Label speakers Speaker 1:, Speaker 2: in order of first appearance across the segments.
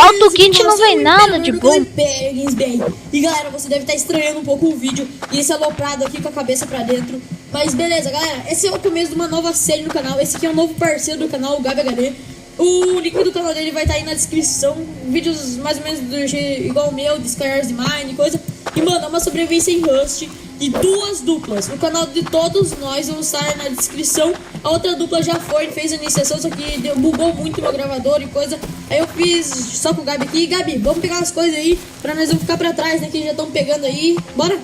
Speaker 1: Auto Kit não vem nada de bom.
Speaker 2: E galera, você deve estar estranhando um pouco o vídeo e esse aloprado aqui com a cabeça pra dentro. Mas beleza, galera, esse é o começo de uma nova série no canal. Esse aqui é um novo parceiro do canal, o Gabi HD. O link do canal dele vai estar aí na descrição. Vídeos mais ou menos do jeito igual o meu, de Skyars de Mine, coisa. E mano, é uma sobrevivência em Rust e 2 duplas. O canal de todos nós vão estar na descrição. A outra dupla já foi, fez a iniciação, só que bugou muito meu gravador e coisa. Aí eu fiz só com o Gabi aqui. Gabi, vamos pegar as coisas aí pra nós não ficar pra trás, né? Que já estão pegando aí. Bora?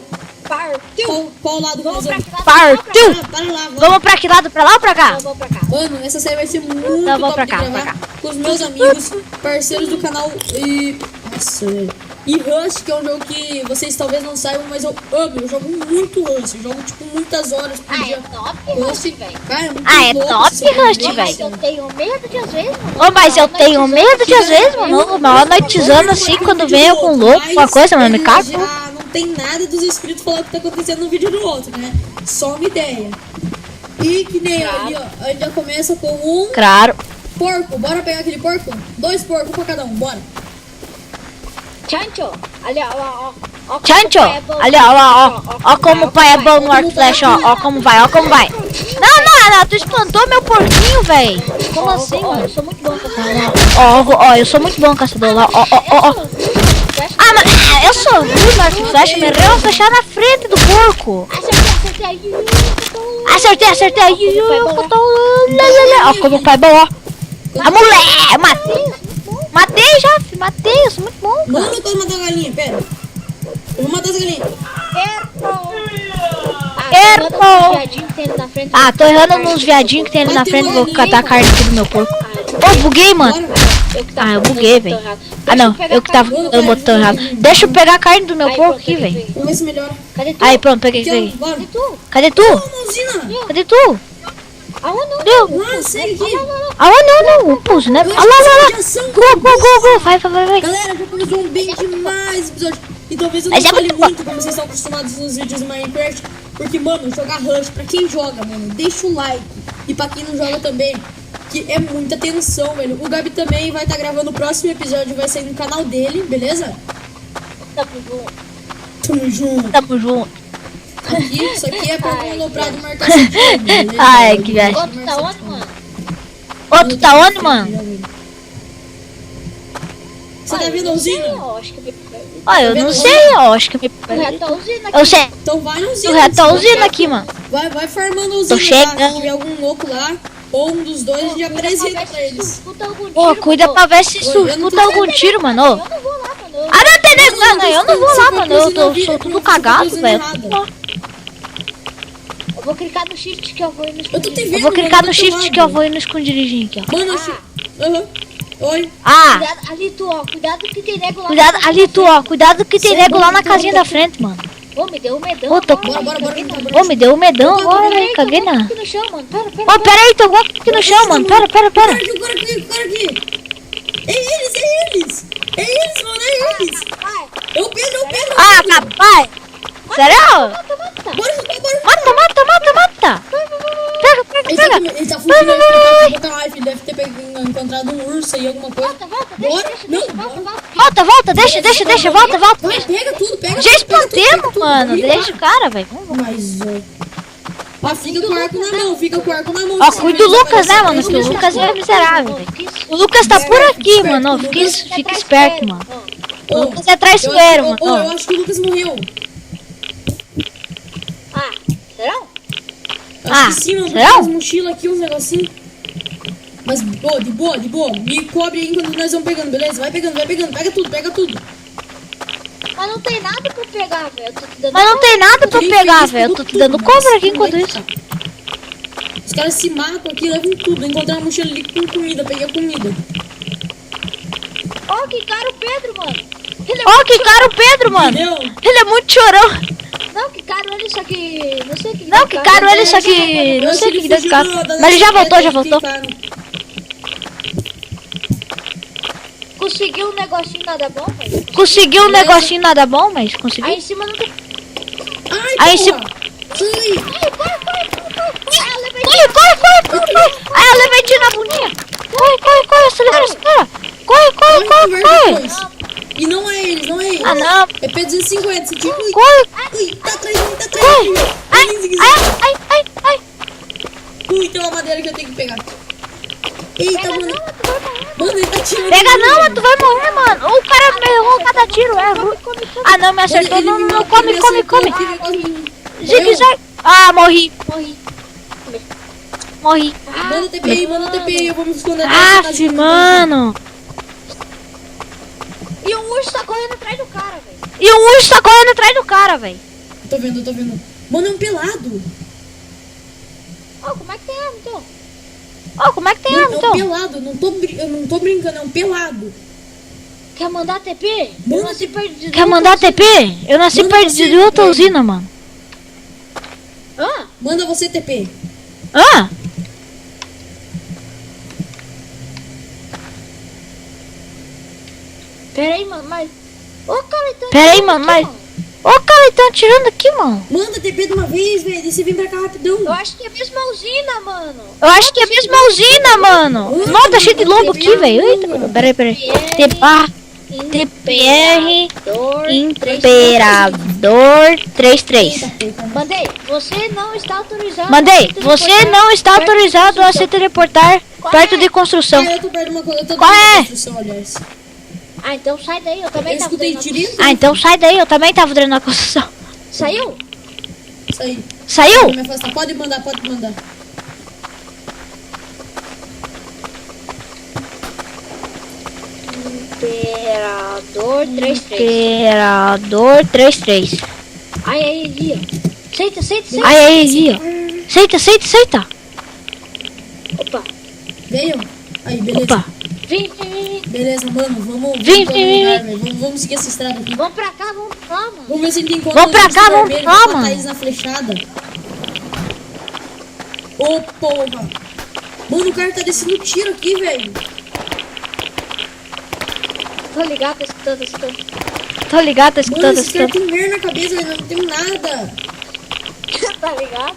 Speaker 3: Partiu!
Speaker 2: Qual lado que nós vamos?
Speaker 1: Partiu!
Speaker 2: Para lá,
Speaker 1: Vamos pra que lado? Pra lá ou pra cá?
Speaker 3: Vamos pra cá.
Speaker 2: Mano, essa série vai ser muito
Speaker 1: Então, vamos
Speaker 2: top
Speaker 1: pra cá,
Speaker 2: de gravar
Speaker 1: pra cá.
Speaker 2: com os meus amigos, parceiros do canal e... Nossa, velho. E Rust, que é um jogo que vocês talvez não saibam, mas eu amo. Eu jogo muito Rust. Eu jogo, tipo, muitas horas por dia.
Speaker 3: É top Rust, velho.
Speaker 2: Cara, é muito
Speaker 1: Ah, é
Speaker 2: louco
Speaker 1: top
Speaker 2: esse
Speaker 1: Rust,
Speaker 2: jogo.
Speaker 1: velho.
Speaker 3: Eu tenho medo de às vezes, mano.
Speaker 1: Ô, mas eu tenho medo de às vezes, mano. Uma noitezando assim, quando vem algum louco, alguma coisa, mano, me cago.
Speaker 2: Já não tem nada dos inscritos falando o que tá acontecendo no vídeo do outro, né? Só uma ideia. E que nem ali, ó. A gente já começa com um
Speaker 1: Claro.
Speaker 2: porco. Bora pegar aquele porco? 2 porcos pra cada um, bora.
Speaker 3: Chancho, ali ó.
Speaker 1: Chancho, ali ó como o pai é bom no arco e flecha, ó como vai, ó como vai. Não, tu espantou meu porquinho, velho. Como assim,
Speaker 3: Ó,
Speaker 1: mano?
Speaker 3: eu sou muito bom caçador.
Speaker 1: Ó, eu sou muito bom caçador lá, ó. Ah, mas eu sou ruim no arco e flecha, me errou fechar na frente do porco.
Speaker 3: Acertei.
Speaker 1: Acertei aí, ó como o pai é bom, ó. A mulher, matei já, filho, matei, eu sou muito bom, cara.
Speaker 2: Mano, eu tô matando a galinha, pera. Eu vou matar essa galinha.
Speaker 1: Ah, tô errando nos viadinhos que tem ali na frente, vou catar a carne aqui do meu porco. Ô, buguei, mano. Ah, eu buguei, velho. Ah, não, eu que tava dando o botão errado. Deixa eu pegar a carne do meu porco aqui, velho.
Speaker 2: Vamos ver se melhora.
Speaker 3: Cadê tu?
Speaker 1: Aí, pronto, peguei,
Speaker 2: Aqui,
Speaker 1: peguei.
Speaker 2: ó, bora.
Speaker 1: Cadê tu?
Speaker 2: Ô, Mãozina!
Speaker 1: Cadê tu?
Speaker 3: Aonde?
Speaker 1: Deu.
Speaker 2: Lá, segue aqui.
Speaker 1: Ah, não, o pulso, né? Ah, lá. Go. Vai.
Speaker 2: Galera, já começou bem demais esse episódio. E talvez eu não
Speaker 1: Mas é
Speaker 2: fale
Speaker 1: muito
Speaker 2: muito, como vocês estão acostumados nos vídeos do Minecraft. Porque, mano, jogar Rush, pra quem joga, mano, deixa o like. E pra quem não joga também, que é muita tensão, velho. O Gabi também vai estar gravando o próximo episódio, vai sair no canal dele, beleza? Tamo junto. Aqui, isso aqui é pra um aloprado marcar seu jogo, beleza?
Speaker 1: Ai, que viagem.
Speaker 3: Outro tá onde, mano?
Speaker 1: Ô, tu tá onde, mano?
Speaker 2: Você tá vendo a usina?
Speaker 3: Eu acho que
Speaker 1: Ó, eu não sei, ó, acho que me...
Speaker 3: eu já tô usando aqui.
Speaker 1: Eu sei,
Speaker 2: Então vai na usina.
Speaker 1: eu já tô
Speaker 2: você
Speaker 1: usando
Speaker 2: vai-
Speaker 1: aqui, mano.
Speaker 2: Vai farmando a usina,
Speaker 1: Tô
Speaker 2: tá?
Speaker 1: chegando.
Speaker 2: Se tiver algum louco lá, ou um dos dois, a gente apresenta pra eles.
Speaker 1: Pô, cuida pra ver se
Speaker 2: eu não
Speaker 1: escuta algum tiro, mano. Ô.
Speaker 3: Eu não vou lá, mano.
Speaker 1: Ah, não tem nego, não, eu não vou lá,
Speaker 2: Você
Speaker 1: mano.
Speaker 2: tá
Speaker 1: Eu
Speaker 2: cozinhando
Speaker 1: sou
Speaker 2: a
Speaker 1: tudo
Speaker 2: vida,
Speaker 1: cagado,
Speaker 2: você tá
Speaker 1: velho.
Speaker 2: cozinhando
Speaker 3: Eu vou clicar no shift que eu vou ir no
Speaker 2: Eu tô te vendo,
Speaker 1: Eu vou clicar
Speaker 2: mano,
Speaker 1: no
Speaker 2: eu tô
Speaker 1: shift
Speaker 2: tomado.
Speaker 1: que eu vou ir no escondidinho aqui, ó.
Speaker 2: Mano, eu che- Aham. Oi.
Speaker 1: Ah,
Speaker 3: Cuidado, ali tu, ó. Cuidado que tem nego lá.
Speaker 1: cuidado ali tu, ó. Cuidado que tem nego lá na casinha da frente, mano.
Speaker 3: Ô, me deu um medão.
Speaker 1: Ô, tô-
Speaker 3: agora,
Speaker 2: Bora.
Speaker 3: caguei na-
Speaker 1: Ô, me deu um medão agora, velho.
Speaker 3: Peraí,
Speaker 1: Caguei
Speaker 3: tô
Speaker 1: na...
Speaker 3: aqui no chão, mano. Pera.
Speaker 1: Ô, pera aí, tem alguma aqui no chão, mano. Pera.
Speaker 2: O cara aqui. É eles, mano, é eles.
Speaker 3: Vai.
Speaker 2: É o Pedro.
Speaker 1: Ah, rapaz. Sério?
Speaker 2: Bora.
Speaker 1: Mata. Pega.
Speaker 2: Ele tá fugindo, ele tá botando live, ele deve ter encontrado um urso aí, alguma coisa.
Speaker 3: Volta.
Speaker 2: Bora.
Speaker 3: Deixa,
Speaker 2: Não,
Speaker 1: Volta, deixa, volta.
Speaker 2: Vai, pega tudo, pega
Speaker 1: Já
Speaker 2: tudo, pega
Speaker 1: espantemos,
Speaker 2: tudo.
Speaker 1: mano.
Speaker 2: Ih,
Speaker 1: Deixa o cara, velho. Vamos.
Speaker 2: Mas, ó, fica com o arco na mão,
Speaker 1: Ó, cuida do Lucas, né, mano? Que o Lucas é miserável, velho. O Lucas tá por aqui, mano. Ó, fica esperto, mano. O Lucas é traiçoeiro, mano.
Speaker 2: Eu
Speaker 1: Ó.
Speaker 2: acho que o Lucas morreu.
Speaker 3: Ah, será?
Speaker 2: Acho que sim, mano, porque
Speaker 1: será?
Speaker 2: tem umas mochilas aqui, uns negocinhos. Mas, boa, de boa. Me cobre aí enquanto nós vamos pegando, beleza? Vai pegando. Pega tudo.
Speaker 3: Mas não tem nada pra pegar, velho. Eu tô te dando.
Speaker 1: Mas não tem nada pra
Speaker 2: Tem
Speaker 1: pegar,
Speaker 2: isso,
Speaker 1: velho. Eu tô
Speaker 2: tudo,
Speaker 1: te dando
Speaker 2: tudo,
Speaker 1: cobra
Speaker 2: mas
Speaker 1: aqui enquanto
Speaker 2: não
Speaker 1: isso.
Speaker 2: Os caras se matam aqui, levam tudo. Encontraram uma mochila ali com comida, peguei a comida.
Speaker 3: Ó, que cara o Pedro, mano. Ele é
Speaker 1: Ó,
Speaker 3: muito
Speaker 1: que cara o Pedro, mano.
Speaker 2: Entendeu?
Speaker 1: Ele é muito chorão.
Speaker 3: Não, que caro ele, só que... Não sei o que...
Speaker 1: Não, que caro ele, só que... Não sei o que deu de cara. Mas ele já voltou.
Speaker 3: Conseguiu um negocinho nada bom, velho.
Speaker 1: Conseguiu um negocinho nada bom, mas conseguiu.
Speaker 3: Aí em cima não tem...
Speaker 2: Ai,
Speaker 1: Aí se-
Speaker 2: porra. Sai.
Speaker 3: Ah, levei...
Speaker 1: Corre. Aí eu levei tiro na bundinha. Corre, acelera esse cara. Corre.
Speaker 2: TP 250, você tinha que...
Speaker 1: Corre!
Speaker 2: Ui, tá atrás de mim, tá atrás de
Speaker 1: Corre!
Speaker 2: mim.
Speaker 1: Ai, ai, ai, ai.
Speaker 2: Ui, tem uma madeira que eu tenho que pegar. Eita,
Speaker 3: Pega
Speaker 2: mano.
Speaker 3: não, tu vai morrer.
Speaker 2: Mano, ele tá tirando.
Speaker 1: Pega não, mano, tu vai morrer, mano. O cara me errou cada tiro, é ruim. Ah, não, me acertou. Não, não, come. Zigue-zague. Ah, morri. Morri.
Speaker 2: Manda TP aí, eu vou me esconder atrás dessa
Speaker 1: Ah,
Speaker 2: casinha.
Speaker 1: mano.
Speaker 3: E um urso tá correndo atrás do cara, velho.
Speaker 1: E o urso tá correndo atrás do cara, velho.
Speaker 2: Tô vendo. Mano, é um pelado.
Speaker 3: Ó, como é que tem arma, então?
Speaker 1: Ó, como é que tem
Speaker 2: Não,
Speaker 1: arma,
Speaker 2: é um
Speaker 1: então?
Speaker 2: pelado, eu não tô brincando, é um pelado.
Speaker 3: Quer mandar TP?
Speaker 2: Manda
Speaker 3: Eu nasci perto de
Speaker 1: Quer mandar TP? Eu nasci
Speaker 2: Manda
Speaker 1: perto
Speaker 2: você,
Speaker 1: de outra
Speaker 2: velho.
Speaker 1: usina, mano.
Speaker 3: Hã?
Speaker 2: Manda você TP.
Speaker 1: Ah,
Speaker 3: Pera aí, mano, mas... Ô, cara, então...
Speaker 1: pera aí, mano, mas... Ô, cara, ele tá atirando aqui, mano.
Speaker 2: Manda TP de uma vez, velho. E você vem pra cá rapidão.
Speaker 3: Eu acho que é a mesma usina, mano.
Speaker 1: Eu acho que é a mesma usina, mano. Nossa, tá cheio de lobo aqui, velho. Eita, peraí. TPR Imperador 33.
Speaker 3: Mandei, você não está autorizado...
Speaker 1: Mandei, você não está autorizado a se teleportar perto de construção.
Speaker 2: Ah, eu tô perto de uma coisa. Eu tô
Speaker 1: Qual
Speaker 2: dentro da
Speaker 1: é?
Speaker 2: construção, aliás.
Speaker 3: Ah, então sai daí, eu também
Speaker 2: Eu
Speaker 3: tava
Speaker 2: escutei
Speaker 3: dentro da
Speaker 2: tirinho.
Speaker 1: Ah, então sai daí, eu também tava dentro da construção.
Speaker 3: Saiu?
Speaker 2: Isso aí.
Speaker 1: Saiu?
Speaker 2: Me afastar. Pode mandar.
Speaker 3: Imperador 33.
Speaker 1: Imperador 33.
Speaker 3: Aí, Guia. Senta.
Speaker 1: Aí, Zia. Senta.
Speaker 2: Opa. Veio. Aí, beleza.
Speaker 1: Opa.
Speaker 3: Vem.
Speaker 2: Beleza, mano. Vamos
Speaker 1: Vem.
Speaker 2: Vamos seguir essa estrada aqui.
Speaker 3: Vamos pra cá, mano.
Speaker 2: Vamos ver se ele encontra
Speaker 1: Vamos pra
Speaker 2: os
Speaker 1: cá, vamos
Speaker 2: vermelhos,
Speaker 1: pra lá,
Speaker 2: matar
Speaker 1: mano.
Speaker 2: eles na flechada. Ô, porra. Mano, o cara tá descendo tiro aqui, velho.
Speaker 3: Tô ligado, tô escutando.
Speaker 1: Tô ligado, tô
Speaker 2: Mano,
Speaker 1: escutando,
Speaker 2: esse cara tem merda na cabeça, velho. Não tem nada.
Speaker 3: Tá ligado?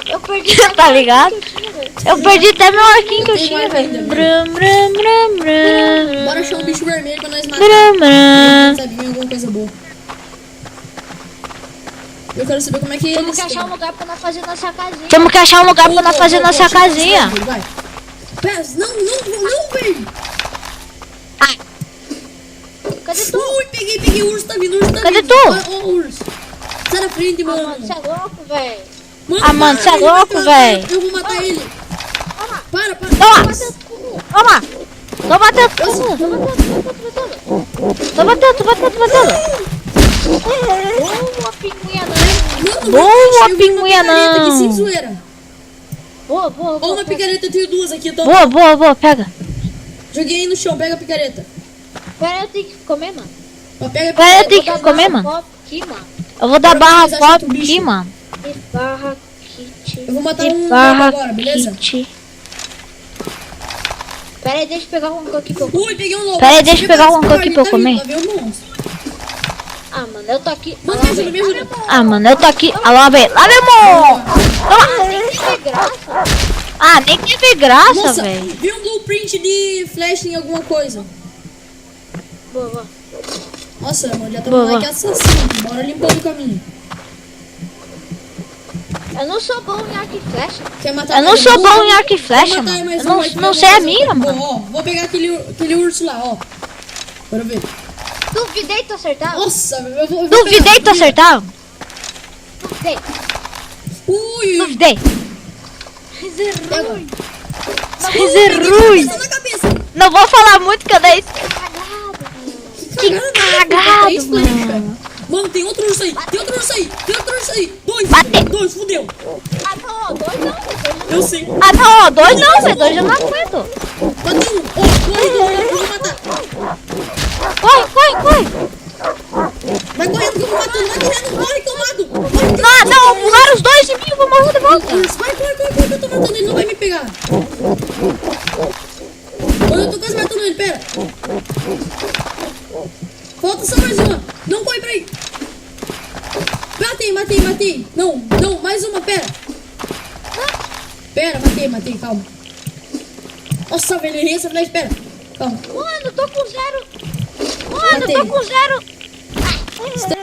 Speaker 3: Eu perdi
Speaker 1: Tá ligado?
Speaker 3: que eu tinha, velho.
Speaker 1: Eu perdi até meu arquinho que eu
Speaker 2: Tem
Speaker 1: tinha,
Speaker 2: mais
Speaker 1: velho.
Speaker 2: ainda,
Speaker 1: Brum, brum, brum, brum.
Speaker 2: Bora achar um bicho vermelho pra nós matar.
Speaker 1: Brum, brum.
Speaker 2: Sabe, vem alguma coisa boa. Eu quero saber como é que
Speaker 3: Temos
Speaker 2: eles
Speaker 3: que achar um
Speaker 2: estão.
Speaker 3: lugar pra nós fazer nossa casinha.
Speaker 1: Temos que achar um lugar pra nós fazer nossa
Speaker 2: Chama os
Speaker 1: casinha.
Speaker 2: vermelhos, vai. Pera, não, velho.
Speaker 1: Ai,
Speaker 3: Cadê tu?
Speaker 2: Ui, peguei o urso, tá vindo.
Speaker 1: Cadê
Speaker 2: vindo.
Speaker 1: tu?
Speaker 2: Ó, o urso. Sai da frente,
Speaker 3: Ah,
Speaker 2: mano.
Speaker 3: mano, você é louco, velho.
Speaker 1: Ah, mano, você é
Speaker 2: ele vai
Speaker 1: louco,
Speaker 2: matar,
Speaker 1: velho.
Speaker 2: Eu vou matar ele.
Speaker 3: Toma.
Speaker 2: Para.
Speaker 1: Toma. Toma. Tô batendo. Tô batendo.
Speaker 3: Boa, pinguinha, não.
Speaker 2: Mano,
Speaker 1: Boa,
Speaker 2: eu vi uma
Speaker 1: pinguinha,
Speaker 2: picareta aqui,
Speaker 1: não.
Speaker 2: sem zoeira.
Speaker 3: Boa.
Speaker 2: Ó, uma picareta, eu tenho duas aqui. Tô...
Speaker 1: Boa, pega.
Speaker 2: Joguei aí no chão, pega a picareta.
Speaker 3: Pera, eu tenho que comer, mano.
Speaker 2: Ó, pega a
Speaker 1: Pera, eu
Speaker 2: picareta.
Speaker 1: tenho que comer, mano.
Speaker 3: Pop aqui, mano.
Speaker 1: Eu vou dar
Speaker 2: Agora
Speaker 1: barra
Speaker 2: vocês acham
Speaker 1: pop
Speaker 2: que o bicho-
Speaker 1: aqui, mano.
Speaker 3: E barra kit.
Speaker 2: Eu vou matar
Speaker 1: De
Speaker 2: um
Speaker 1: barra
Speaker 2: agora, beleza?
Speaker 1: kit.
Speaker 3: Pera aí, deixa eu pegar um aqui pra eu...
Speaker 2: Ui, peguei um lobo.
Speaker 1: Pera aí, deixa eu pegar um
Speaker 2: Tá
Speaker 1: aqui pra eu
Speaker 2: vindo,
Speaker 1: comer.
Speaker 2: Lá vem o monstro.
Speaker 3: Ah, mano, eu tô aqui.
Speaker 2: Mano,
Speaker 3: Ah,
Speaker 2: me ajuda.
Speaker 1: Ah, mano, eu tô aqui. Ah, lá vem, amor. Toma.
Speaker 3: nem tem graça.
Speaker 1: Ah, nem teve graça,
Speaker 2: Nossa,
Speaker 1: velho.
Speaker 2: vi um blueprint de flash em alguma coisa.
Speaker 3: Boa.
Speaker 2: Nossa, mano, já
Speaker 1: Boa,
Speaker 2: estamos lá que assassino. Bora limpando o caminho.
Speaker 3: Eu não sou bom em arco e flecha.
Speaker 2: Quer matar
Speaker 1: Eu não
Speaker 2: mais
Speaker 1: sou
Speaker 2: um?
Speaker 1: bom em arco e
Speaker 2: Vou
Speaker 1: flecha,
Speaker 2: matar
Speaker 1: mano.
Speaker 2: mais
Speaker 1: Eu
Speaker 2: um aqui,
Speaker 1: não
Speaker 2: eu
Speaker 1: sei
Speaker 2: vou
Speaker 1: a
Speaker 2: fazer
Speaker 1: minha,
Speaker 2: um-
Speaker 1: mano.
Speaker 2: Ó, vou pegar aquele urso lá, ó. Bora ver.
Speaker 3: Duvidei tu acertar.
Speaker 2: Nossa, eu vou
Speaker 1: Duvidei
Speaker 2: pegar.
Speaker 1: tu acertar.
Speaker 3: Duvidei.
Speaker 2: Ui,
Speaker 1: Duvidei.
Speaker 2: pega.
Speaker 1: Mas é ruim.
Speaker 2: Tá na cabeça.
Speaker 1: Não vou falar muito que eu dei. Que
Speaker 2: Três
Speaker 1: cagado, mano.
Speaker 2: flechas. Mano, tem outro urso aí.
Speaker 1: Bate.
Speaker 2: Dois, fudeu.
Speaker 3: Ah, não, dois não.
Speaker 2: Eu sei.
Speaker 1: Ah, não, ó, dois não, velho. Dois eu não aguento.
Speaker 2: Bate um. Ó, dois, eu vou matar.
Speaker 1: Corre.
Speaker 2: Vai correndo que eu vou matando. Vai correndo, corre que eu mato.
Speaker 1: Não, empurraram os dois em mim. Eu vou morrer de volta.
Speaker 2: Vai, corre, que eu tô matando ele, não vai me pegar. Mano, eu tô quase matando ele, pera. Falta só mais uma. Não corre pra aí. Matei. Não, mais uma, pera. Pera, matei, calma. Nossa, velho, errei essa flecha, pera. Calma.
Speaker 3: Mano, eu tô com zero.
Speaker 1: Mano, eu tô com zero.
Speaker 2: Estamos